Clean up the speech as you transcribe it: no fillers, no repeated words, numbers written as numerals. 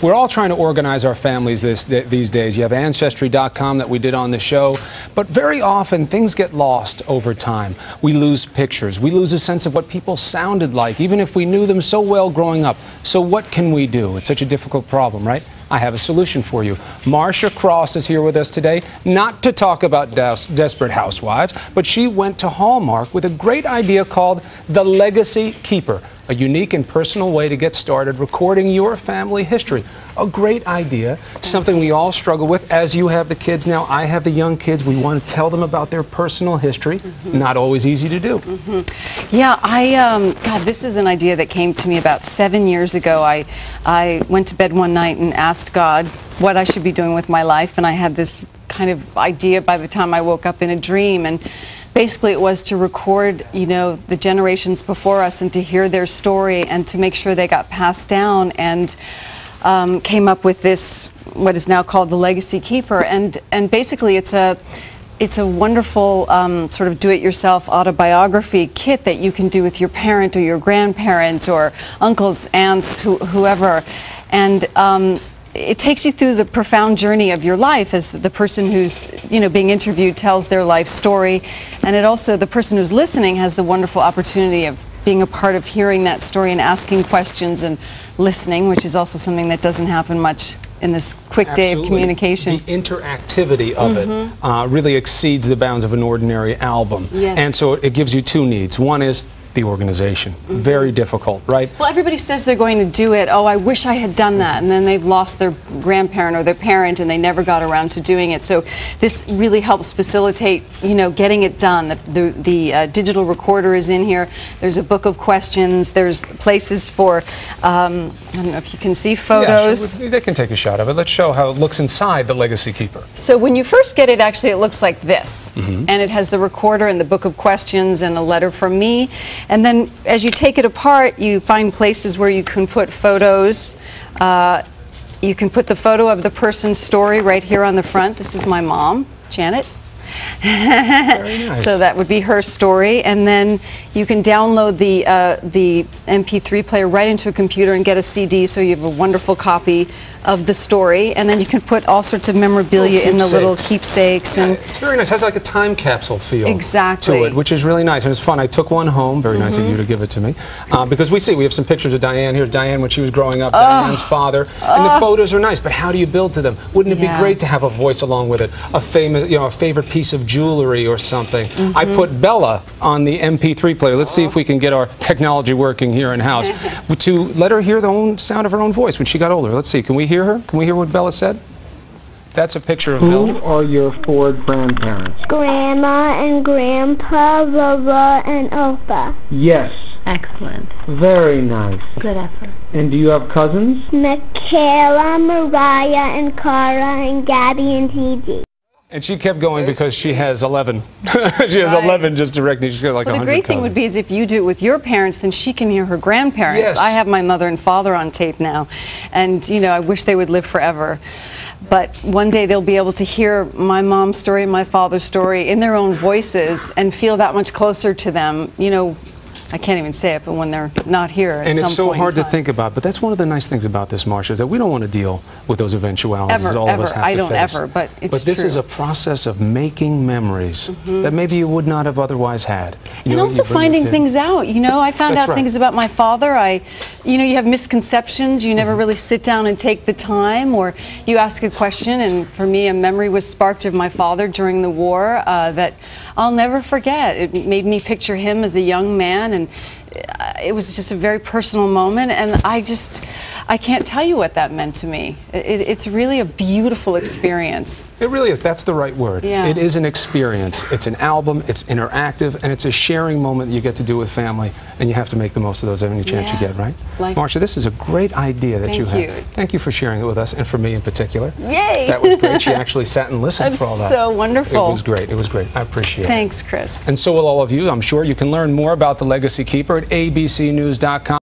We're all trying to organize our families these days. You have Ancestry.com that we did on the show, but very often things get lost over time. We lose pictures. We lose a sense of what people sounded like, even if we knew them so well growing up. So what can we do? It's such a difficult problem, right? I have a solution for you. Marcia Cross is here with us today, not to talk about Desperate Housewives, but she went to Hallmark with a great idea called The Legacy Keeper, a unique and personal way to get started recording your family history. A great idea, something we all struggle with. As you have the kids now, I have the young kids. We want to tell them about their personal history. Not always easy to do. Yeah, God, this is an idea that came to me about 7 years ago. I went to bed one night and asked God what I should be doing with my life, and I had this kind of idea by the time I woke up in a dream. And basically it was to record, you know, the generations before us and to hear their story and to make sure they got passed down, and came up with this, what is now called The Legacy Keeper. And basically it's a wonderful sort of do-it-yourself autobiography kit that you can do with your parent or your grandparent or uncles, aunts, whoever. And it takes you through the profound journey of your life as the person who's, you know, being interviewed tells their life story, and it also, the person who's listening has the wonderful opportunity of being a part of hearing that story and asking questions and listening, which is also something that doesn't happen much in this quick day of communication. The interactivity of it really exceeds the bounds of an ordinary album. Yes. And so it gives you two needs. One is the organization. Very difficult, right? Well, everybody says they're going to do it. Oh, I wish I had done that. And then they've lost their grandparent or their parent and they never got around to doing it. So this really helps facilitate, you know, getting it done. The digital recorder is in here. There's a book of questions. There's places for, I don't know if you can see photos. Yeah, sure. They can take a shot of it. Let's show how it looks inside the Legacy Keeper. So when you first get it, actually it looks like this. And it has the recorder and the book of questions and a letter from me. And then as you take it apart, you find places where you can put photos. You can put the photo of the person's story right here on the front. This is my mom, Janet. Very nice. So that would be her story. And then you can download the MP3 player right into a computer and get a CD, so you have a wonderful copy of the story, and then you can put all sorts of memorabilia in the little keepsakes. And it's very nice. It has like a time capsule feel to it, which is really nice, and it's fun. I took one home. Very nice of you to give it to me, because we have some pictures of Diane. Here's Diane when she was growing up, Diane's father, and the photos are nice, but how do you build to them? Wouldn't it be great to have a voice along with it, a famous, you know, a favorite piece of jewelry or something? I put Bella on the MP3 player. Let's see if we can get our technology working here in house to let her hear the sound of her own voice when she got older. Let's see, can we hear her? Can we hear what Bella said? That's a picture of Bella. Who are your four grandparents? Grandma and Grandpa, Baba and Opa. Yes. Excellent. Very nice. Good effort. And do you have cousins? Michaela, Mariah, and Cara, and Gabby, and TG. And she kept going because she has 11. She has 11 just directly. She's got like 100 the great thing would be is if you do it with your parents, then she can hear her grandparents. Yes. I have my mother and father on tape now, and you know, I wish they would live forever. But one day they'll be able to hear my mom's story and my father's story in their own voices and feel that much closer to them. You know, I can't even say it, but when they're not here at and some it's so point hard in to think about, but that's one of the nice things about this, Marcia, is that we don't want to deal with those eventualities that all of us have to face. I don't ever, but it's But this is a process of making memories that maybe you would not have otherwise had. And also finding things out, you know. I found out things about my father. You know, you have misconceptions. You never really sit down and take the time, or you ask a question, and for me a memory was sparked of my father during the war that I'll never forget. It made me picture him as a young man, and it was just a very personal moment, and I can't tell you what that meant to me. It's really a beautiful experience. It really is. That's the right word. Yeah. It is an experience. It's an album. It's interactive, and it's a sharing moment that you get to do with family, and you have to make the most of those every chance you get, right? Marcia, this is a great idea that you have. Thank you for sharing it with us, and for me in particular. Yay! That was great. She actually sat and listened for all that. So wonderful. It was great. It was great. I appreciate it. Thanks, Chris. And so will all of you. I'm sure you can learn more about The Legacy Keeper at abcnews.com.